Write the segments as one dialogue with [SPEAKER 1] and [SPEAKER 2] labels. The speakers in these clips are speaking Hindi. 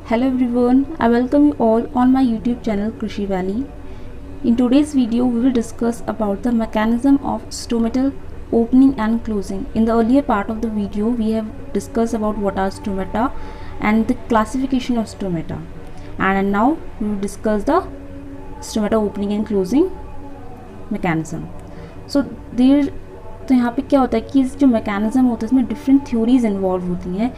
[SPEAKER 1] Hello everyone, I welcome you all on my YouTube channel Krishi Valley. In today's video, we will discuss about the mechanism of stomatal opening and closing. In the earlier part of the video, we have discussed about what are stomata and the classification of stomata. And now we will discuss the stomata opening and closing mechanism. तो यहाँ पे क्या होता है कि जो मैकेनिज्म होता है इसमें डिफरेंट थ्योरीज इन्वॉल्व होती हैं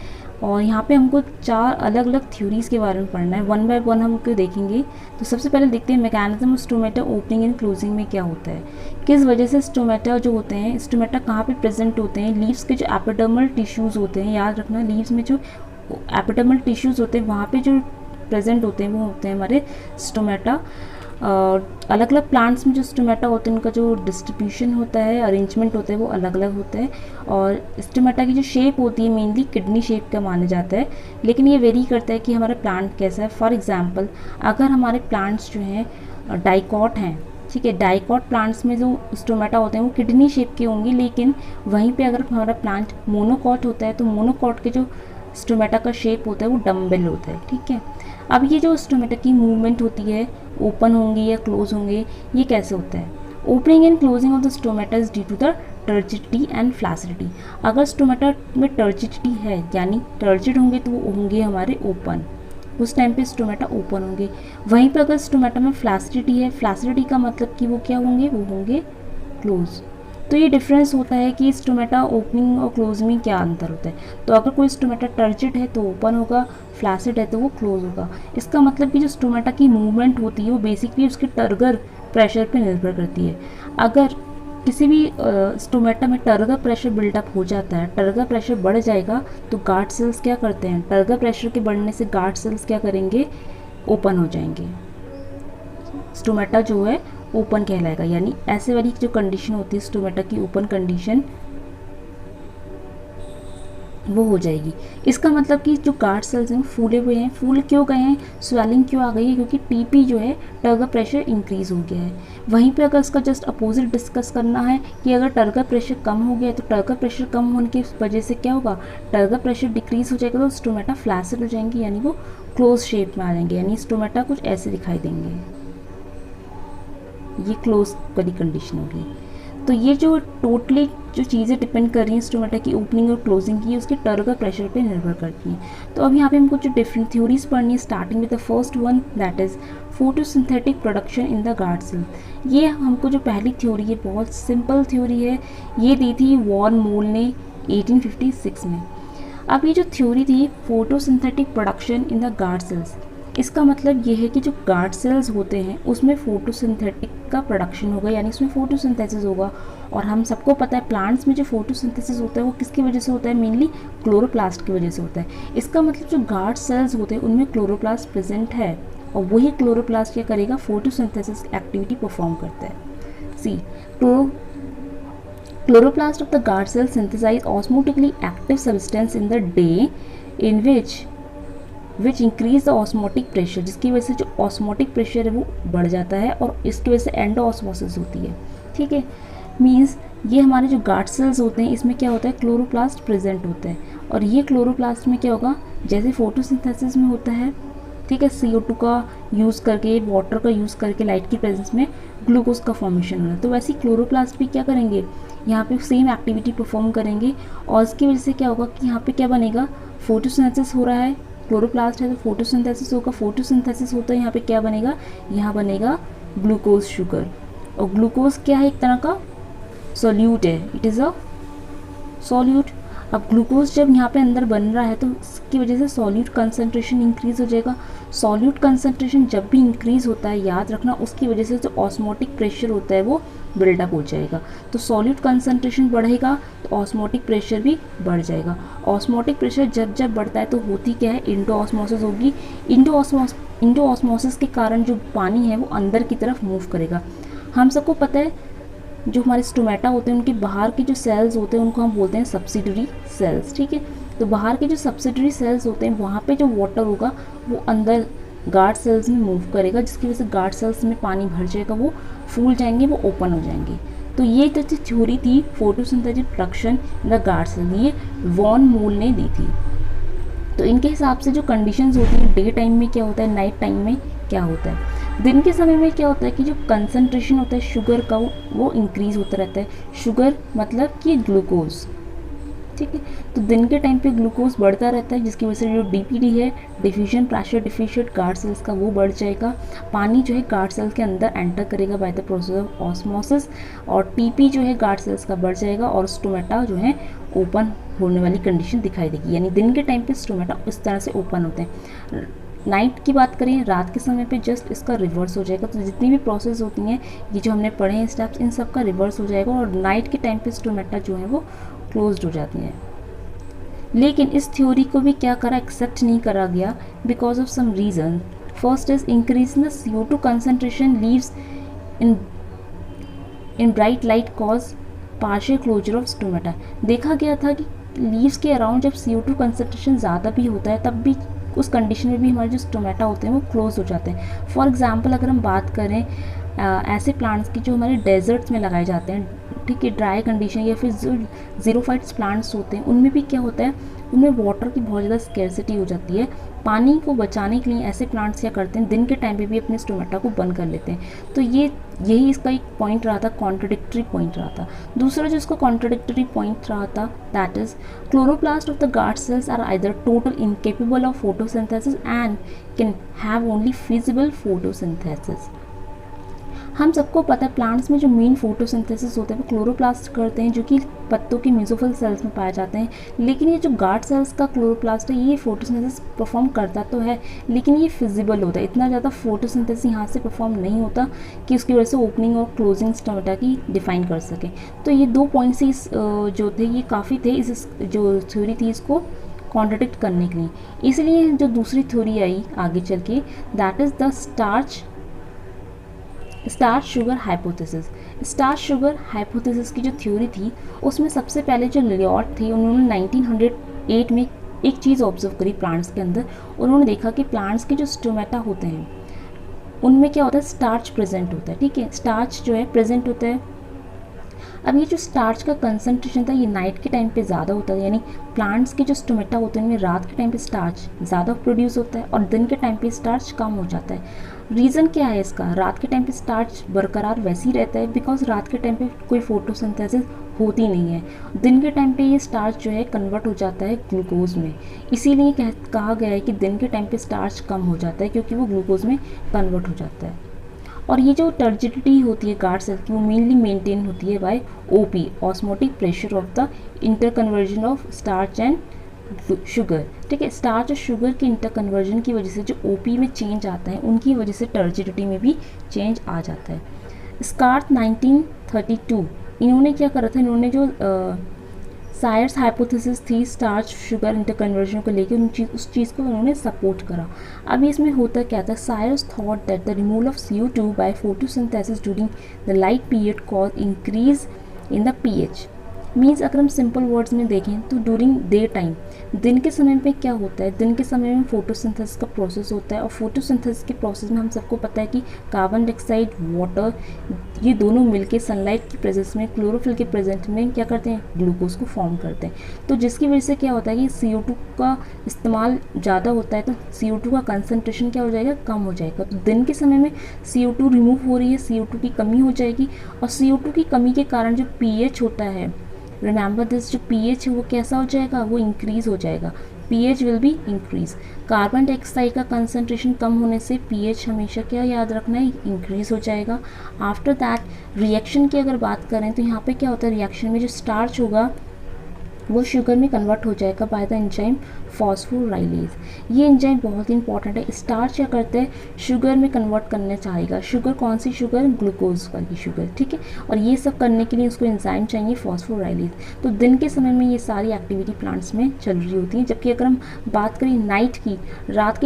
[SPEAKER 1] और यहाँ पे हमको 4 अलग अलग थ्योरीज़ के बारे में पढ़ना है। वन बाय वन हम उनको देखेंगे। तो सबसे पहले देखते हैं mechanism of stomata opening and closing में क्या होता है, किस वजह से स्टोमेटा जो होते हैं, स्टोमेटा कहाँ पे प्रेजेंट होते हैं। लीव्स के जो एपिडर्मल टिश्यूज़ होते हैं, याद रखना लीव्स में जो एपिडर्मल टिश्यूज़ होते हैं वहाँ पर जो प्रेजेंट होते हैं वो होते हैं हमारे स्टोमेटा। अलग अलग प्लांट्स में जो स्टोमेटा होते हैं उनका जो डिस्ट्रीब्यूशन होता है, अरेंजमेंट होता है वो अलग अलग होता है। और स्टोमेटा की जो शेप होती है मेनली किडनी शेप का माना जाता है, लेकिन ये वेरी करता है कि हमारा प्लांट कैसा है। फॉर एग्जांपल अगर हमारे प्लांट्स जो हैं डाइकॉट हैं, ठीक है, डाइकॉट प्लांट्स में जो स्टोमेटा होते हैं वो किडनी शेप के होंगे, लेकिन वहीं पे अगर हमारा प्लांट मोनोकॉट होता है तो मोनोकॉट के जो स्टोमेटा का शेप होता है वो डम्बेल होता है, ठीक है। अब ये जो स्टोमेटा की मूवमेंट होती है, ओपन होंगे या क्लोज होंगे, ये कैसे होता है। Opening and closing of the stomata is due to the turgidity and flaccidity. अगर स्टोमेटा में टर्जिडिटी है यानी टर्जिड होंगे तो वो होंगे हमारे ओपन, उस टाइम पे स्टोमेटा ओपन होंगे। वहीं पे अगर स्टोमेटा में फ्लैसिडिटी है, फ्लैसिडिटी का मतलब कि वो क्या होंगे, वो होंगे क्लोज। तो ये डिफरेंस होता है कि स्टोमेटा ओपनिंग और क्लोज में क्या अंतर होता है। तो अगर कोई स्टोमेटा टर्जिड है तो ओपन होगा, फ्लैसिड है तो वो क्लोज होगा। इसका मतलब कि जो स्टोमेटा की मूवमेंट होती है वो बेसिकली उसके टर्गर प्रेशर पे निर्भर करती है। अगर किसी भी स्टोमेटा में टर्गर प्रेशर बिल्डअप हो जाता है, टर्गर प्रेशर बढ़ जाएगा तो गार्ड सेल्स क्या करते हैं, टर्गर प्रेशर के बढ़ने से गार्ड सेल्स क्या करेंगे, ओपन हो जाएंगे, स्टोमेटा जो है ओपन कहलाएगा। यानी ऐसे वाली जो कंडीशन होती है स्टोमेटा की ओपन कंडीशन वो हो जाएगी। इसका मतलब कि जो गार्ड सेल्स हैं फूले हुए हैं, फूल क्यों गए हैं, स्वेलिंग क्यों आ गई है, क्योंकि टीपी जो है टर्गर प्रेशर इंक्रीज हो गया है। वहीं पे अगर इसका जस्ट अपोजिट डिस्कस करना है कि अगर टर्गर प्रेशर कम हो गया है तो टर्गर प्रेशर कम होने की वजह से क्या होगा, टर्गर प्रेशर डिक्रीज हो जाएगा तो स्टोमेटा फ्लैसिड हो जाएंगे, यानी वो क्लोज शेप में आ जाएंगे, यानी स्टोमेटा कुछ ऐसे दिखाई देंगे। ये क्लोज वाली कंडीशन होगी। तो ये जो टोटली जो चीज़ें डिपेंड कर रही हैं स्टोमेटा की ओपनिंग और क्लोजिंग की, उसके टर्गर प्रेशर पे निर्भर करती हैं। तो अब यहाँ पे हमको जो डिफरेंट थ्योरीज पढ़नी है, starting with the first one that is photosynthetic production in the guard cell. ये हमको जो पहली थ्योरी है बहुत सिंपल थ्योरी है, ये दी थी वॉन मोल ने 1856 में। अब ये जो थ्योरी थी photosynthetic production in the guard sales, इसका मतलब ये है कि जो गार्ड सेल्स होते हैं उसमें फोटोसिंथेटिक का प्रोडक्शन होगा, यानी इसमें फोटोसिंथेसिस होगा। और हम सबको पता है प्लांट्स में जो फोटोसिंथेसिस होता है वो किसकी वजह से होता है, मेनली क्लोरोप्लास्ट की वजह से होता है। इसका मतलब जो गार्ड सेल्स होते हैं उनमें क्लोरोप्लास्ट प्रेजेंट है और वही क्लोरोप्लास्ट क्या करेगा, फोटोसिंथेसिस एक्टिविटी परफॉर्म करता है। C chloroplast of the guard cell synthesize osmotically active substance in the day in which increase the osmotic pressure, जिसकी वजह से जो ऑस्मोटिक प्रेशर है वो बढ़ जाता है और इसकी वजह से एंडोऑस्मोसिस होती है, ठीक है। मींस ये हमारे जो गार्ड सेल्स होते हैं इसमें क्या होता है, क्लोरोप्लास्ट प्रेजेंट होता है और ये क्लोरोप्लास्ट में क्या होगा, जैसे फोटोसिंथेसिस में होता है, ठीक है, CO2 का यूज़ करके, वाटर का यूज़ करके लाइट की प्रेजेंस में ग्लूकोज का फॉर्मेशन होना है, तो वैसे ही क्लोरोप्लास्ट भी क्या करेंगे, यहाँ पे सेम एक्टिविटी परफॉर्म करेंगे और इसकी वजह से क्या होगा कि यहाँ पे क्या बनेगा, फोटोसिंथेसिस हो रहा है, क्लोरोप्लास्ट है तो फोटोसिंथेसिस होगा, फोटोसिंथेसिस होता है यहाँ पे क्या बनेगा, यहाँ बनेगा ग्लूकोज शुगर। और ग्लूकोज क्या है, एक तरह का सॉल्यूट है, इट इज़ अ सॉल्यूट। अब ग्लूकोज जब यहाँ पे अंदर बन रहा है तो इसकी वजह से सॉल्यूट कंसंट्रेशन इंक्रीज हो जाएगा। सॉल्यूट कंसंट्रेशन जब भी इंक्रीज होता है, याद रखना, उसकी वजह से जो ऑस्मोटिक प्रेशर होता है वो बिल्डअप हो जाएगा। तो सॉल्यूट कंसंट्रेशन बढ़ेगा तो ऑस्मोटिक प्रेशर भी बढ़ जाएगा। ऑस्मोटिक प्रेशर जब जब बढ़ता है तो होती क्या है, इंडोऑस्मोसिस होगी। इंडोऑस्मोसिस के कारण जो पानी है वो अंदर की तरफ मूव करेगा। हम सबको पता है जो हमारे स्टोमेटा होते हैं उनके बाहर के जो सेल्स होते हैं उनको हम बोलते हैं सब्सिडरी सेल्स, ठीक है। तो बाहर के जो सब्सिडरी सेल्स होते हैं वहाँ पे जो वाटर होगा वो अंदर गार्ड सेल्स में मूव करेगा, जिसकी वजह से गार्ड सेल्स में पानी भर जाएगा, वो फूल जाएंगे, वो ओपन हो जाएंगे। तो ये जो थ्योरी थी photosynthetic production in the guard cell, ये वॉन मोल ने दी थी। तो इनके हिसाब से जो कंडीशंस होती हैं, डे टाइम में क्या होता है, नाइट टाइम में क्या होता है। दिन के समय में क्या होता है कि जो कंसंट्रेशन होता है शुगर का वो इंक्रीज़ होता रहता है। शुगर मतलब कि ग्लूकोज, ठीक है। तो दिन के टाइम पे ग्लूकोज बढ़ता रहता है, जिसकी वजह से जो डीपीडी है, diffusion pressure deficient guard cells का, वो बढ़ जाएगा। पानी जो है गार्ड सेल के अंदर एंटर करेगा by the process of osmosis, और टीपी जो है गार्ड सेल्स का बढ़ जाएगा, और स्टोमेटा जो है ओपन होने वाली कंडीशन दिखाई देगी। यानी दिन के टाइम पे स्टोमेटा इस तरह से ओपन होते हैं। नाइट की बात करें, रात के समय पे जस्ट इसका रिवर्स हो जाएगा। तो जितनी भी प्रोसेस होती हैं, ये जो हमने पढ़े हैं स्टेप्स, इन सब का रिवर्स हो जाएगा, और नाइट के टाइम पे स्टोमेटा जो है वो क्लोज्ड हो जाती हैं। लेकिन इस थ्योरी को भी क्या करा, एक्सेप्ट नहीं करा गया because of some reason. First is increase in the CO2 concentration leaves in bright light cause partial closure of stomata. देखा गया था कि लीव्स के अराउंड जब CO2 कंसंट्रेशन ज़्यादा भी होता है, तब भी उस कंडीशन में भी हमारे जो स्टोमेटा होते हैं वो क्लोज हो जाते हैं। फॉर एग्जांपल अगर हम बात करें ऐसे प्लांट्स की जो हमारे डेजर्ट्स में लगाए जाते हैं, ठीक है, ड्राई कंडीशन, या फिर जो ज़ीरोफाइट्स प्लांट्स होते हैं, उनमें भी क्या होता है, उनमें वाटर की बहुत ज़्यादा स्कैर्सिटी हो जाती है। पानी को बचाने के लिए ऐसे प्लांट्स क्या करते हैं, दिन के टाइम पे भी अपने स्टोमेटा को बंद कर लेते हैं। तो यही इसका एक पॉइंट रहा था, कॉन्ट्रडिक्टरी पॉइंट रहा था। दूसरा जो इसका कॉन्ट्रडिक्टरी पॉइंट रहा था, that is chloroplast of the guard cells are either total incapable of photosynthesis and can have only feasible photosynthesis. हम सबको पता है प्लांट्स में जो मेन फोटोसिंथेसिस होता है वो क्लोरोप्लास्ट करते हैं, जो कि पत्तों के मेसोफिल सेल्स में पाए जाते हैं। लेकिन ये जो गार्ड सेल्स का क्लोरोप्लास्ट है, ये फोटोसिंथेसिस परफॉर्म करता तो है, लेकिन ये फिजिबल होता है। इतना ज़्यादा फोटोसिंथेसिस यहाँ से परफॉर्म नहीं होता कि उसकी वजह से ओपनिंग और क्लोजिंग स्टोमेटा की डिफाइन कर सके। तो ये 2 पॉइंट्स ही जो थे ये काफ़ी थे इस जो थ्योरी थी इसको कॉन्ट्रडिक्ट करने के लिए। इसलिए जो दूसरी थ्योरी आई आगे चल के, that is the starch sugar hypothesis. Starch sugar hypothesis की जो थ्योरी थी, उसमें सबसे पहले जो लियोट थे, उन्होंने 1908 में एक चीज़ ऑब्जर्व करी प्लांट्स के अंदर। उन्होंने देखा कि प्लांट्स के जो स्टोमेटा होते हैं उनमें क्या होता है, स्टार्च प्रेजेंट होता है, ठीक है, स्टार्च जो है प्रेजेंट होता है। अब ये जो स्टार्च का कंसंट्रेशन था ये नाइट के टाइम पे ज़्यादा होता है, यानी प्लांट्स के जो स्टोमेटा होते हैं उनमें रात के टाइम पे स्टार्च ज़्यादा प्रोड्यूस होता है और दिन के टाइम पे स्टार्च कम हो जाता है। रीज़न क्या है इसका, रात के टाइम पे स्टार्च बरकरार वैसे ही रहता है बिकॉज रात के टाइम पे कोई फोटोसिंथेसिस होती नहीं है। दिन के टाइम पे ये स्टार्च जो है कन्वर्ट हो जाता है ग्लूकोज में, इसीलिए कहा गया है कि दिन के टाइम पे स्टार्च कम हो जाता है क्योंकि वो ग्लूकोज में कन्वर्ट हो जाता है। और ये जो टर्जिडिटी होती है गार्ड सेल की, वो मेनली मेंटेन होती है by OP, osmotic pressure of the interconversion of starch and sugar, ठीक है। स्टार्च और शुगर के इंटरकन्वर्जन की वजह से जो OP में चेंज आता है, उनकी वजह से टर्जिडिटी में भी चेंज आ जाता है। स्कार्थ 1932 इन्होंने क्या करा था, इन्होंने जो सायर्स हाइपोथेसिस थी स्टार्च शुगर इंटरकन्वर्जन को लेकर, उस चीज़ को उन्होंने सपोर्ट करा। अभी इसमें होता क्या था, सायर्स thought that the removal of CO2 by photosynthesis during the light period cause increase in the pH। Means अगर हम सिंपल वर्ड्स में देखें तो ड्यूरिंग डे टाइम, दिन के समय में क्या होता है, दिन के समय में फोटोसिंथेसिस का प्रोसेस होता है, और फोटोसिंथेसिस के प्रोसेस में हम सबको पता है कि कार्बन डाइऑक्साइड, वाटर, ये दोनों मिलके सनलाइट की प्रेजेंस में, क्लोरोफिल के प्रेजेंट में क्या करते हैं, ग्लूकोज को फॉर्म करते हैं। तो जिसकी वजह से क्या होता है कि CO2 का इस्तेमाल ज़्यादा होता है, तो CO2 का कंसनट्रेशन क्या हो जाएगा, कम हो जाएगा। तो दिन के समय में CO2 रिमूव हो रही है, CO2 की कमी हो जाएगी, और CO2 की कमी के कारण जो pH होता है, रिमेंबर दिस, जो pH है वो कैसा हो जाएगा, वो इंक्रीज़ हो जाएगा, pH will be increase. Carbon dioxide का कंसंट्रेशन कम होने से pH हमेशा क्या याद रखना है, इंक्रीज़ हो जाएगा। आफ्टर दैट रिएक्शन की अगर बात करें तो यहाँ पे क्या होता है, रिएक्शन में जो स्टार्च होगा वो शुगर में कन्वर्ट हो जाएगा बाय द एंजाइम फॉस्फोराइलेज। ये एंजाइम बहुत ही इंपॉर्टेंट है। स्टार्च क्या करते हैं, शुगर में कन्वर्ट करना चाहेगा। शुगर कौन सी शुगर, ग्लूकोज वाली शुगर, ठीक है। और ये सब करने के लिए उसको एंजाइम चाहिए फॉस्फोराइलेज। तो दिन के समय में ये सारी एक्टिविटी प्लांट्स में चल रही होती है। जबकि अगर हम बात करें नाइट की, रात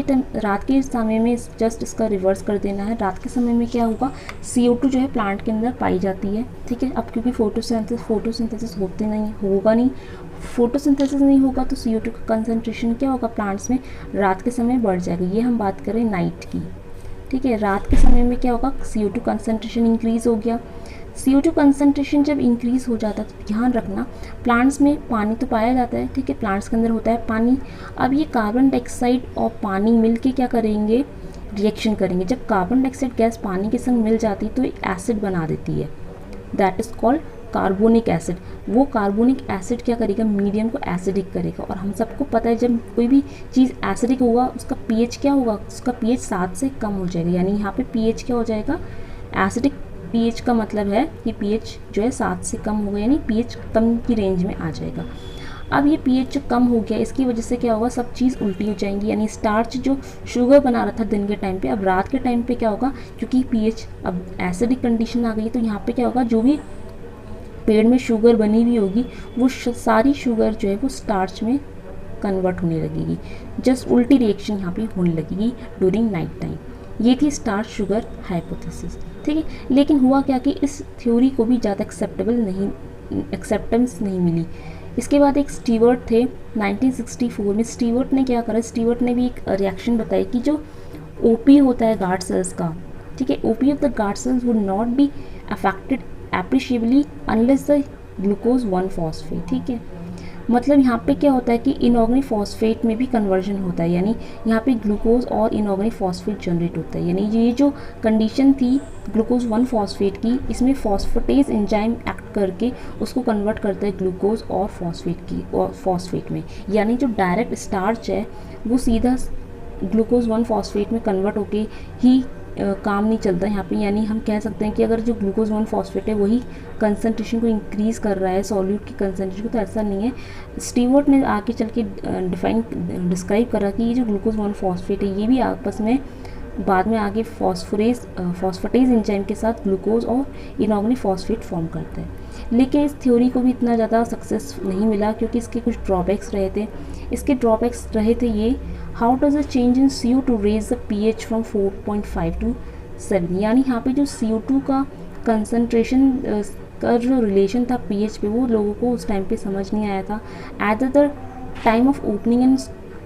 [SPEAKER 1] के समय में जस्ट इसका रिवर्स कर देना है। रात के समय में क्या होगा, CO2 जो है प्लांट के अंदर पाई जाती है, ठीक है। अब क्योंकि फोटोसिंथेसिस होगा नहीं, फोटोसिंथेसिस नहीं होगा तो CO2 का कंसंट्रेशन क्या होगा प्लांट्स में, रात के समय बढ़ जाएगा। ये हम बात करें नाइट की, ठीक है। रात के समय में क्या होगा, CO2 कंसंट्रेशन इंक्रीज हो गया। CO2 कंसनट्रेशन जब इंक्रीज़ हो जाता है तो ध्यान रखना प्लांट्स में पानी तो पाया जाता है, ठीक है, प्लांट्स के अंदर होता है पानी। अब ये कार्बन डाइऑक्साइड और पानी मिल के क्या करेंगे, रिएक्शन करेंगे। जब कार्बन डाइऑक्साइड गैस पानी के संग मिल जाती है तो एक एसिड बना देती है, that is called carbonic acid. वो कार्बोनिक एसिड क्या करेगा, मीडियम को एसिडिक करेगा। और हम सबको पता है जब कोई भी चीज़ एसिडिक होगा उसका pH क्या होगा, उसका pH 7 से कम हो जाएगा। यानी यहाँ पे pH क्या हो जाएगा, एसिडिक pH का मतलब है कि pH जो है 7 से कम होगा, यानी pH कम की रेंज में आ जाएगा। अब ये pH जो कम हो गया इसकी वजह से क्या होगा, सब चीज़ उल्टी हो जाएंगी। यानी स्टार्च जो शुगर बना रहा था दिन के टाइम पे, अब रात के टाइम पे क्या होगा, क्योंकि pH अब एसिडिक कंडीशन आ गई तो यहाँ पे क्या होगा, जो भी पेड़ में शुगर बनी हुई होगी वो सारी शुगर जो है वो स्टार्च में कन्वर्ट होने लगेगी। जस्ट उल्टी रिएक्शन यहाँ पे होने लगेगी ड्यूरिंग नाइट टाइम। ये थी स्टार्च शुगर हाइपोथेसिस, ठीक है। लेकिन हुआ क्या कि इस थ्योरी को भी ज़्यादा एक्सेप्टेंस नहीं मिली। इसके बाद एक स्टीवर्ट थे 1964 में। स्टीवर्ट ने क्या करा, स्टीवर्ट ने भी एक रिएक्शन बताई कि जो ओपी होता है गार्ड सेल्स का, ठीक है, OP of the guard cells would not be affected appreciably unless the glucose 1-फॉस्फेट, ठीक है। मतलब यहाँ पे क्या होता है कि इनऑर्गेनिक फॉस्फेट में भी कन्वर्जन होता है, यानी यहाँ पे ग्लूकोज और इनऑर्गेनिक फॉस्फेट जनरेट होता है। यानी ये जो कंडीशन थी ग्लूकोज 1-फॉस्फेट की, इसमें फॉस्फेटेज एंजाइम एक्ट करके उसको कन्वर्ट करता है ग्लूकोज और फॉस्फेट में। यानी जो डायरेक्ट स्टार्च है वो सीधा ग्लूकोज 1-फॉस्फेट में कन्वर्ट होके ही काम नहीं चलता यहाँ पे। यानी हम कह सकते हैं कि अगर जो ग्लूकोज 1-फॉस्फेट है वही कंसनट्रेशन को इंक्रीज़ कर रहा है सॉल्यूट की कंसनट्रेशन को, तो ऐसा नहीं है। स्टीवर्ट ने आगे चल के डिस्क्राइब करा कि ये जो ग्लूकोज 1-फॉस्फेट है ये भी आपस में बाद में आगे फॉस्फेटेज एंजाइम के साथ ग्लूकोज और इनऑर्गेनिक फॉस्फेट फॉर्म करता है। लेकिन इस थ्योरी को भी इतना ज़्यादा सक्सेस नहीं मिला क्योंकि इसके कुछ ड्रॉबैक्स रहे थे। इसके ड्रॉबैक्स रहे थे ये, how does a change in CO2 raise the pH from 4.5 to 7। यानी यहाँ पे जो CO2 का कंसनट्रेशन का जो रिलेशन था pH पे वो लोगों को उस टाइम पे समझ नहीं आया था। At the time of opening and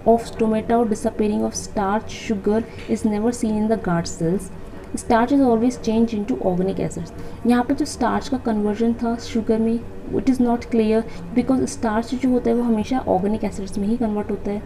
[SPEAKER 1] of stomata or disappearing of starch sugar is never seen in the guard cells. Starch is always changed into organic acids. यहाँ पे जो starch का conversion था sugar में it is not clear because starch जो होता है वो हमेशा organic acids में ही convert होता है.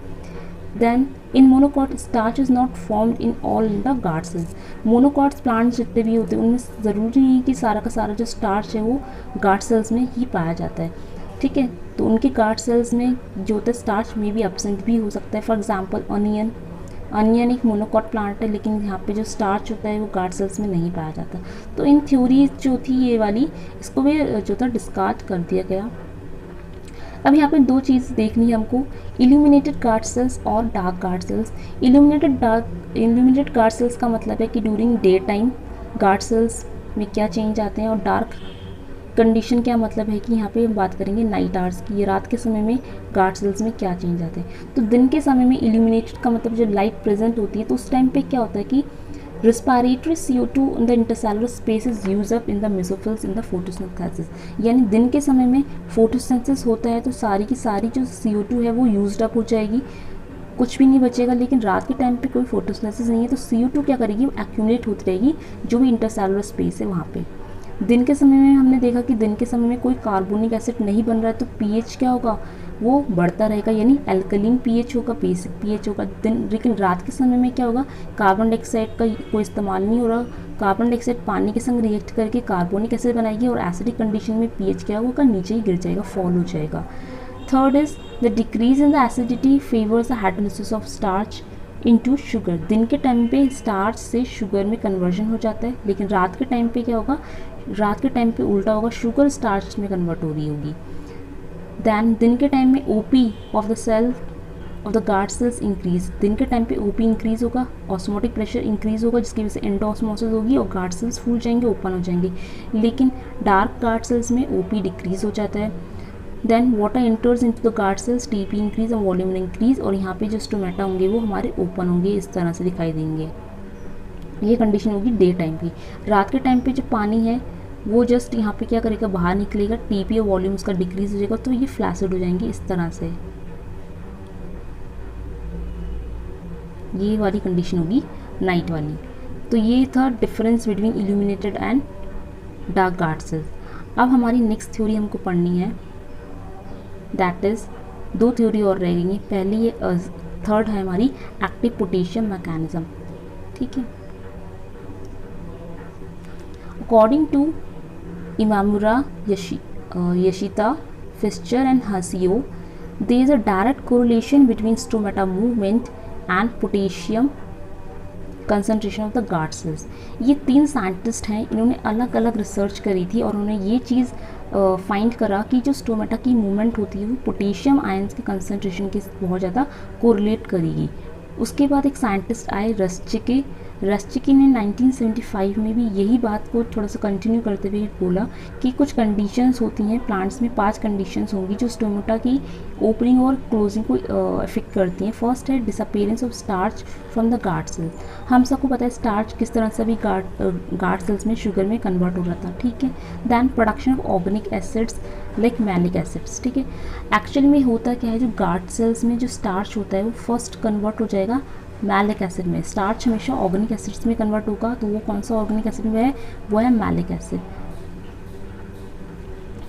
[SPEAKER 1] Then in monocot starch is not formed in all the guard cells. Monocots plants जितने भी होते हैं उनमें ज़रूरी नहीं कि सारा का सारा जो starch है वो guard cells में ही पाया जाता है, ठीक है। तो उनके गार्ड सेल्स में जो होता है स्टार्च में भी एब्सेंट भी हो सकता है। फॉर एग्जांपल अनियन एक मोनोकॉट प्लांट है लेकिन यहाँ पे जो स्टार्च होता है वो गार्ड सेल्स में नहीं पाया जाता। तो इन थ्योरीज जो थी ये वाली इसको भी जो था डिस्कार्ड कर दिया गया। अब यहाँ पे दो चीज़ देखनी है हमको, इल्यूमिनेटेड गार्ड सेल्स और dark guard sales. Illuminated guard cells का मतलब है कि during day time guard cells में क्या चेंज आते हैं, और डार्क कंडीशन क्या मतलब है कि यहाँ पे हम बात करेंगे नाइट आवर्स की, ये रात के समय में गार्ड सेल्स में क्या चेंज आते हैं। तो दिन के समय में इल्यूमिनेटेड का मतलब जब लाइट प्रेजेंट होती है तो उस टाइम पे क्या होता है कि respiratory CO2 in the intercellular space is use up in the mesophylls in the photosynthesis. यानी दिन के समय में फोटोसिंथेसिस होता है तो सारी की सारी जो CO2 है वो यूज्ड अप हो जाएगी, कुछ भी नहीं बचेगा। लेकिन रात के टाइम पे कोई फोटोसिंथेसिस नहीं है तो CO2 क्या करेगी, वो एक्यूमुलेट होती रहेगी जो भी इंटरसेलुलर स्पेस है वहाँ पे। दिन के समय में हमने देखा कि दिन के समय में कोई कार्बोनिक एसिड नहीं बन रहा है तो pH क्या होगा, वो बढ़ता रहेगा, यानी एल्कलीन pH होगा, बेसिक pH होगा। लेकिन रात के समय में क्या होगा, कार्बन डाइऑक्साइड का कोई इस्तेमाल नहीं हो रहा, कार्बन डाइऑक्साइड पानी के संग रिएक्ट करके कार्बोनिक एसिड बनाएगी और एसिडिक कंडीशन में pH क्या होगा, नीचे ही गिर जाएगा, फॉल हो जाएगा। Third is the decrease in the acidity favours the hydrolysis of starch into sugar. दिन के टाइम पे स्टार्च से शुगर में कन्वर्जन हो जाता है, लेकिन रात के टाइम पे क्या होगा, रात के टाइम पे उल्टा होगा, शुगर स्टार्च में कन्वर्ट हो रही होगी। दैन दिन के टाइम में OP of the cell of the guard cells increase. दिन के टाइम पे OP इंक्रीज होगा, ऑस्मोटिक प्रेशर इंक्रीज होगा जिसकी वजह से एंडोऑस्मोसिस होगी और गार्ड सेल्स फूल जाएंगे, ओपन हो जाएंगे। लेकिन डार्क गार्ड सेल्स में OP डिक्रीज हो जाता है। Then water enters into the guard cells, TP increase और वॉल्यूम इंक्रीज, और यहाँ पे जो स्टोमेटा होंगे वो हमारे ओपन होंगे, इस तरह से दिखाई देंगे। ये कंडीशन होगी डे टाइम की। रात के टाइम पे जो पानी है वो जस्ट यहाँ पे क्या करेगा, बाहर निकलेगा, TP और वॉल्यूम उसका डिक्रीज हो जाएगा तो ये फ्लैसिड हो जाएंगे इस तरह से। ये वाली कंडीशन होगी नाइट वाली। तो ये था difference between illuminated and dark guard sales. अब हमारी नेक्स्ट थ्योरी हमको पढ़नी है, दैट इज़ 2 थ्योरी और रह गई हैं। पहली थर्ड है हमारी एक्टिव पोटेशियम मैकेनिज्म, ठीक है। According to Imamura, Yashita, Fischer and Hsiao, there is a direct correlation between stomata movement and potassium concentration of the guard cells। ये 3 साइंटिस्ट हैं, इन्होंने अलग अलग रिसर्च करी थी और उन्होंने ये चीज़ फाइंड करा कि जो स्टोमेटा की मूवमेंट होती है वो पोटेशियम आयंस के कंसनट्रेशन के बहुत ज़्यादा कोरिलेट करेगी। उसके बाद एक साइंटिस्ट आए रस्चिकी ने 1975 में भी यही बात को थोड़ा सा कंटिन्यू करते हुए बोला कि कुछ कंडीशंस होती हैं प्लांट्स में, 5 कंडीशंस होंगी जो स्टोमेटा की ओपनिंग और क्लोजिंग को अफेक्ट करती हैं। फर्स्ट है disappearance of starch from the guard cells. हम सबको पता है स्टार्च किस तरह से भी गार्ड सेल्स में शुगर में कन्वर्ट हो रहा था, ठीक है। Then production of organic acids like malic acids, ठीक है। एक्चुअल में होता क्या है, जो गार्ड सेल्स में जो स्टार्च होता है वो फर्स्ट कन्वर्ट हो जाएगा मैलिक एसिड में। स्टार्च हमेशा ऑर्गेनिक एसिड्स में कन्वर्ट होगा, तो वो कौन सा ऑर्गेनिक एसिड में है, वो है malic acid.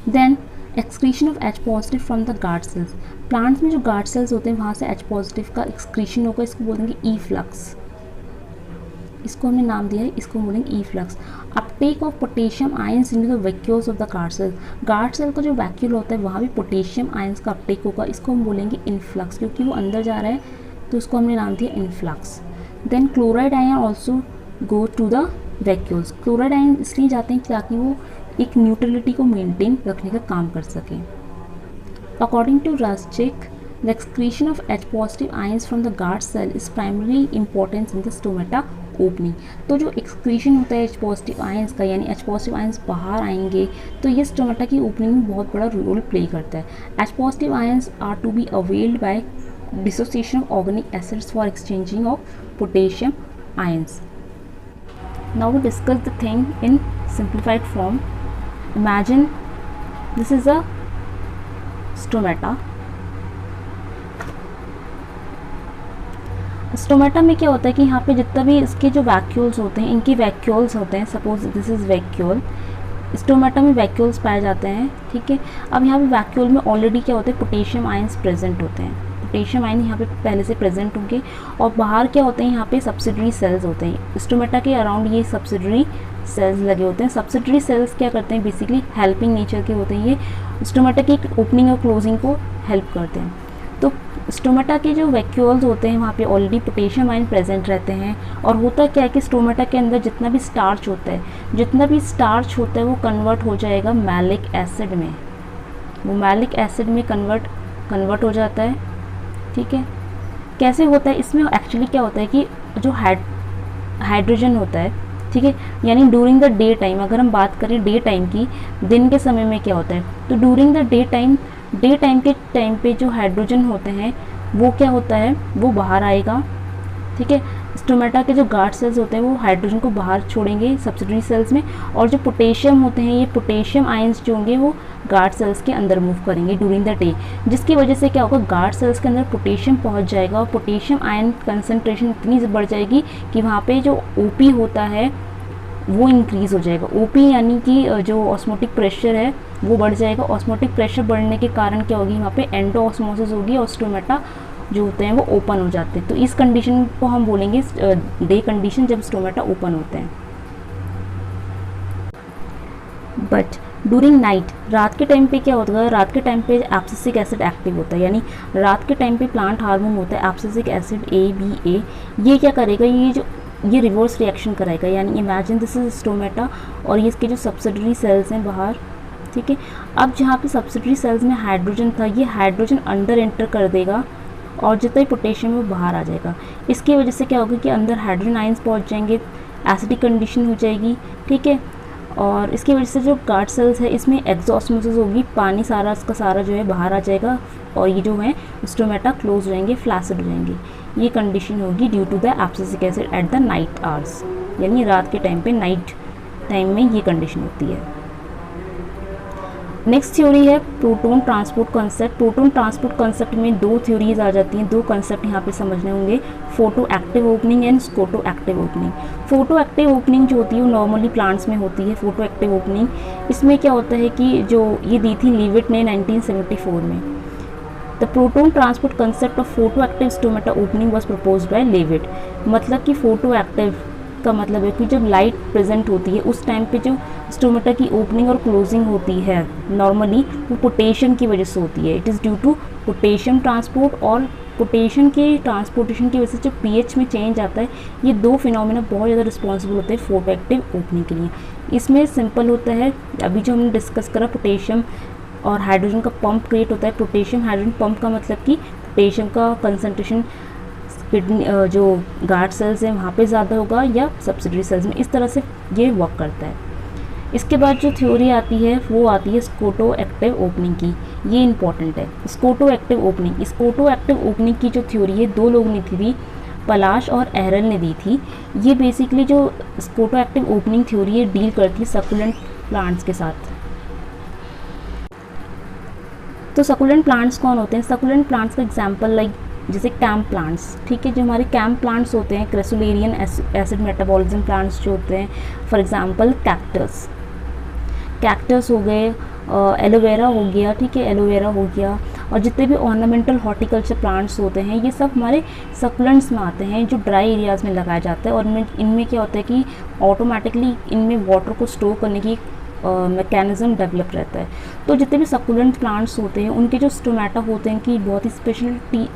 [SPEAKER 1] Then excretion of H positive from the guard cells. Plants में जो गार्ड सेल्स होते हैं वहाँ से H पॉजिटिव का एक्सक्रीशन होगा, इसको बोलेंगे ई फ्लक्स। इसको हमने नाम दिया है, इसको बोलेंगे efflux. Uptake of potassium ions in the vacuoles of the guard cell. Guard cell का जो वैक्यूल होता है वहाँ भी पोटेशियम आयंस का अपटेक होगा, इसको हम बोलेंगे इनफ्लक्स, क्योंकि वो अंदर जा रहा है तो उसको हमने नाम दिया influx. Then chloride ion also go to the vacuoles. Chloride ion इसलिए जाते हैं ताकि वो एक न्यूट्रलिटी को मेंटेन रखने का काम कर सकें। According to Raschke, the excretion of H positive ions from the guard cell is primary importance in the stomata opening. तो जो एक्सक्रीशन होता है H पॉजिटिव आयंस का, यानी H पॉजिटिव आयंस बाहर आएंगे तो ये स्टोमेटा की ओपनिंग में बहुत बड़ा रोल प्ले करता है। H positive ions are to be availed by dissociation of organic acids for exchanging of potassium ions. Now we discuss the thing in simplified form. Imagine this is a stomata. Stomata में क्या होता है कि यहाँ पे जितना भी इसके जो वैक्यूल्स होते हैं, इनके वैक्यूल्स होते हैं, suppose this is vacuole, stomata में वैक्यूल्स पाए जाते हैं, ठीक है। अब यहाँ पे वैक्यूल में ऑलरेडी क्या होता है, पोटेशियम आयंस प्रेजेंट होते हैं, पोटेशियम आयन यहाँ पे पहले से प्रेजेंट होंगे। और बाहर क्या होते हैं, यहाँ पे सब्सिडरी सेल्स होते हैं, स्टोमेटा के अराउंड ये सब्सिडरी सेल्स लगे होते हैं। सब्सिडरी सेल्स क्या करते हैं, बेसिकली हेल्पिंग नेचर के होते हैं, ये स्टोमेटा की ओपनिंग और क्लोजिंग को हेल्प करते हैं। तो स्टोमेटा के जो वैक्यूल्स होते हैं वहाँ पे ऑलरेडी पोटेशियम आयन प्रेजेंट रहते हैं। और होता क्या है कि स्टोमेटा के अंदर जितना भी स्टार्च होता है वो कन्वर्ट हो जाएगा मैलिक एसिड में, वो मैलिक एसिड में कन्वर्ट हो जाता है, ठीक है। कैसे होता है, इसमें एक्चुअली क्या होता है कि जो हाइड्रोजन होता है, ठीक है, यानी डूरिंग द डे टाइम, अगर हम बात करें डे टाइम की, दिन के समय में क्या होता है, तो डूरिंग द डे टाइम के टाइम पे जो हाइड्रोजन होते हैं वो क्या होता है, वो बाहर आएगा, ठीक है। स्टोमेटा के जो गार्ड सेल्स होते हैं वो हाइड्रोजन को बाहर छोड़ेंगे सब्सिडरी सेल्स में, और जो पोटेशियम होते हैं, ये पोटेशियम आयंस जो होंगे वो गार्ड सेल्स के अंदर मूव करेंगे ड्यूरिंग द डे, जिसकी वजह से क्या होगा, गार्ड सेल्स के अंदर पोटेशियम पहुंच जाएगा और पोटेशियम आयन कंसनट्रेशन इतनी बढ़ जाएगी कि वहाँ पे जो ओपी होता है वो इंक्रीज़ हो जाएगा। ओपी यानी कि जो ऑस्मोटिक प्रेशर है वो बढ़ जाएगा। ऑस्मोटिक प्रेशर बढ़ने के कारण क्या होगी, वहाँ पे एंडो ऑस्मोसिस होगी और स्टोमेटा जो होते हैं वो ओपन हो जाते हैं। तो इस कंडीशन को हम बोलेंगे डे कंडीशन, जब स्टोमेटा ओपन होते हैं। बट ड्यूरिंग नाइट, रात के टाइम पे क्या होता है, रात के टाइम पे एब्सिसिक एसिड एक्टिव होता है, यानी रात के टाइम पे प्लांट हार्मोन होता है एब्सिसिक एसिड ABA, ये क्या करेगा, ये रिवर्स रिएक्शन कराएगा। यानी इमेजिन दिस इज स्टोमेटा और ये इसके जो सब्सिडरी सेल्स हैं बाहर, ठीक है। अब जहाँ पे सब्सिडरी सेल्स में हाइड्रोजन था, ये हाइड्रोजन अंदर एंटर कर देगा और जितना ही पोटेशियम वो बाहर आ जाएगा। इसकी वजह से क्या होगा कि अंदर हाइड्रोजन आयंस पहुँच जाएंगे, एसिडिक कंडीशन हो जाएगी, ठीक है। और इसकी वजह से जो गार्ड सेल्स है इसमें एक्सोस्मोसिस होगी, पानी सारा इसका सारा जो है बाहर आ जाएगा और ये जो है स्टोमेटा क्लोज हो जाएंगे, फ्लैसिड हो जाएंगे। ये कंडीशन होगी due to the abscisic acid at the night hours, यानी रात के टाइम पे, नाइट टाइम में ये कंडीशन होती है। नेक्स्ट थ्योरी है proton transport concept. Proton transport concept में दो थ्योरीज आ जाती हैं, दो कॉन्सेप्ट यहाँ पे समझने होंगे, photo active opening and scoto active opening. Photo active opening जो होती है वो नॉर्मली प्लांट्स में होती है। फोटो एक्टिव ओपनिंग इसमें क्या होता है कि जो ये दी थी लीविट ने 1974 में। The proton transport concept of photo active stomata opening was proposed by Levitt. मतलब कि फोटो एक्टिव का मतलब है कि जब लाइट प्रेजेंट होती है उस टाइम पे जो स्टोमेटा की ओपनिंग और क्लोजिंग होती है नॉर्मली वो पोटेशियम की वजह से होती है। It is due to potassium transport, और पोटेशियम के ट्रांसपोर्टेशन की वजह से जो पीएच में चेंज आता है, ये दो फिनोमेना बहुत ज़्यादा रिस्पॉन्सिबल होते हैं फोटो एक्टिव ओपनिंग के लिए। इसमें सिंपल होता है, अभी जो हमने डिस्कस करा, पोटेशियम और हाइड्रोजन का पंप क्रिएट होता है। पोटेशियम हाइड्रोजन पंप का मतलब कि पोटेशियम का कंसनट्रेशन किडनी जो गार्ड सेल्स हैं वहाँ पे ज़्यादा होगा या सब्सिडरी सेल्स में, इस तरह से ये वर्क करता है। इसके बाद जो थ्योरी आती है वो आती है स्कोटो एक्टिव ओपनिंग की। ये इंपॉर्टेंट है, scoto active opening. Scoto active opening की जो थ्योरी है दो लोगों ने दी थी, पलाश और एहरल ने दी थी। ये बेसिकली जो स्कोटो एक्टिव ओपनिंग थ्योरी है डील करती है सकुलेंट प्लांट्स के साथ। तो सकुलेंट प्लांट्स कौन होते हैं? सकुलेंट प्लांट्स का एग्जांपल लाइक जैसे कैम्प प्लांट्स, ठीक है, जो हमारे कैम्प प्लांट्स होते हैं, क्रेसुलेरियन एसिड मेटाबॉलिज्म प्लांट्स जो होते हैं, फॉर एग्जांपल कैक्टस हो गए, एलोवेरा हो गया, ठीक है, एलोवेरा हो गया, और जितने भी ऑर्नामेंटल हॉर्टिकल्चर प्लांट्स होते हैं ये सब हमारे सकुलेंट्स में आते हैं, जो ड्राई एरियाज़ में लगाया जाता है। और इनमें क्या होता है कि ऑटोमेटिकली इनमें वाटर को स्टोर करने की मैकेनिज्म डेवलप रहता है। तो जितने भी सकुलेंट प्लांट्स होते हैं उनके जो स्टोमेटा होते हैं कि बहुत ही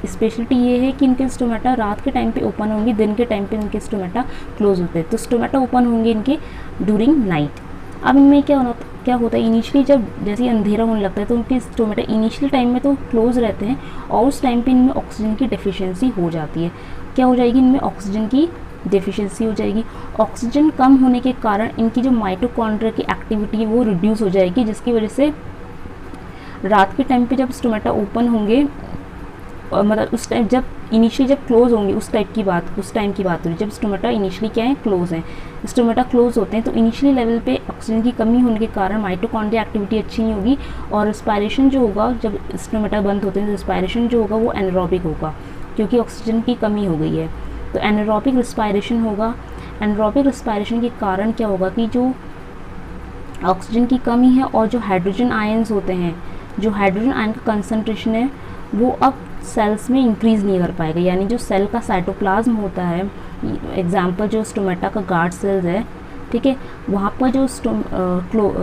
[SPEAKER 1] स्पेशलिटी ये है कि इनके स्टोमेटा रात के टाइम पे ओपन होंगे, दिन के टाइम पे इनके स्टोमेटा क्लोज होते हैं। तो स्टोमेटा ओपन होंगे इनके ड्यूरिंग नाइट। अब इनमें क्या होता है, इनिशियली जब जैसे अंधेरा होने लगता है तो उनके स्टोमेटा इनिशियली टाइम में तो क्लोज रहते हैं, और उस टाइम पे इनमें ऑक्सीजन की डेफिशिएंसी हो जाती है। क्या हो जाएगी? इनमें ऑक्सीजन की डेफिशिएंसी हो जाएगी। ऑक्सीजन कम होने के कारण इनकी जो माइटोकॉन्ड्रिया की एक्टिविटी है वो रिड्यूस हो जाएगी, जिसकी वजह से रात के टाइम पे जब स्टोमेटा ओपन होंगे, मतलब उस टाइम जब इनिशियली जब क्लोज होंगे उस टाइम की बात हो रही है, जब स्टोमेटा इनिशियली क्या है, क्लोज हैं। स्टोमेटा क्लोज होते हैं तो इनिशियली लेवल पे ऑक्सीजन की कमी होने के कारण माइटोकॉन्ड्रिया एक्टिविटी अच्छी नहीं होगी, और रिस्पायरेशन जो होगा, जब स्टोमेटा बंद होते हैं तो रिस्पायरेशन जो होगा वो एनारोबिक होगा, क्योंकि ऑक्सीजन की कमी हो गई है। तो एनारोबिक रिस्पायरेशन होगा। एनारोबिक रिस्पायरेशन के कारण क्या होगा कि जो ऑक्सीजन की कमी है और जो हाइड्रोजन आयंस होते हैं, जो हाइड्रोजन आयन का कंसंट्रेशन है वो अब सेल्स में इंक्रीज़ नहीं कर पाएगा। यानी जो सेल का साइटोप्लाज्म होता है, एग्जाम्पल जो स्टोमेटा का गार्ड सेल्स है, ठीक है, वहाँ पर जो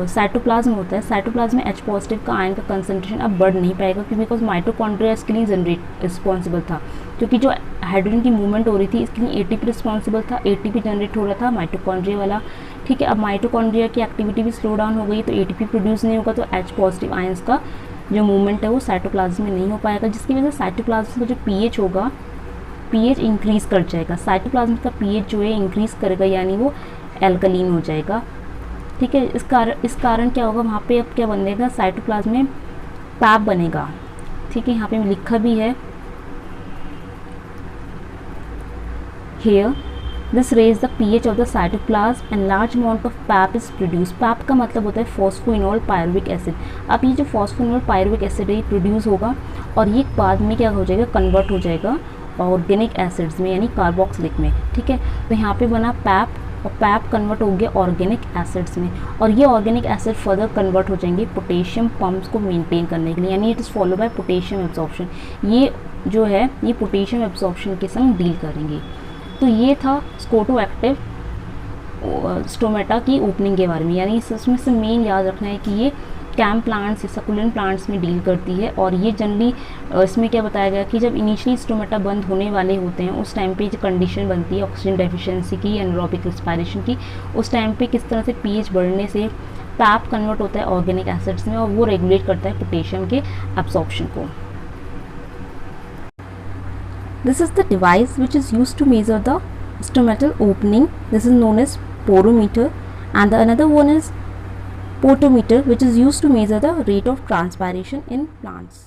[SPEAKER 1] साइटोप्लाज्म होता है, साइटोप्लाज्म में H पॉजिटिव का आयन का कंसंट्रेशन अब बढ़ नहीं पाएगा, क्योंकि बिकॉज माइटोकॉन्ड्रिया इसके लिए रिस्पॉन्सिबल था, क्योंकि जो हाइड्रोजन की मूवमेंट हो रही थी इसके लिए ATP रिस्पॉन्सिबल था, ATP जनरेट हो रहा था माइटोकॉन्ड्रिया वाला, ठीक है। अब माइटोकॉन्ड्रिया की एक्टिविटी भी स्लो डाउन हो गई तो ATP प्रोड्यूस नहीं होगा, तो H पॉजिटिव आयंस का जो मूवमेंट है वो साइटोप्लाज्म में नहीं हो पाएगा, जिसकी वजह से साइटोप्लाज्म का जो pH होगा, pH इंक्रीज़ कर जाएगा। साइटोप्लाज्म का pH जो है इंक्रीज़ करेगा, यानी वो एल्कलीन हो जाएगा, ठीक है। इस कारण क्या होगा, वहाँ पे अब क्या बनेगा, साइटोप्लाज्म में पैप बनेगा, ठीक है। यहाँ पे लिखा भी है, here this raise the pH of the cytoplasm and large amount of PAP is produced। PAP का मतलब होता है फॉस्फोइनोल पायरुविक एसिड। अब ये जो फॉस्फोइनोल पायरुविक एसिड है प्रोड्यूस होगा, और ये बाद में क्या हो जाएगा, कन्वर्ट हो जाएगा ऑर्गेनिक एसिड्स में, यानी कार्बोक्सिलिक में, ठीक है। तो यहाँ पे बना पैप, और पैप कन्वर्ट हो गया ऑर्गेनिक एसिड्स में, और ये ऑर्गेनिक एसिड फर्दर कन्वर्ट हो जाएंगे पोटेशियम पंप्स को मेंटेन करने के लिए, यानी it is follow by potassium absorption. ये जो है ये पोटेशियम एब्जॉर्प्शन के संग डील करेंगे। तो ये था स्कोटो एक्टिव स्टोमेटा की ओपनिंग के बारे में, यानी इसमें से मेन याद रखना है कि ये कैम्प प्लांट्स या सकुलेंट प्लांट्स में डील करती है। और ये जनरली इसमें क्या बताया गया कि जब इनिशियली स्टोमेटा बंद होने वाले होते हैं उस टाइम पे जो कंडीशन बनती है ऑक्सीजन डेफिशिएंसी की, एनारोबिक रिस्पायरेशन की, उस टाइम पे किस तरह से pH बढ़ने से पैप कन्वर्ट होता है ऑर्गेनिक एसिड्स में, और वो रेगुलेट करता है पोटेशियम के एब्जॉर्प्शन को। This is the device which is used to measure the stomatal opening. This is known as porometer, and the another one is potometer, which is used to measure the rate of transpiration in plants.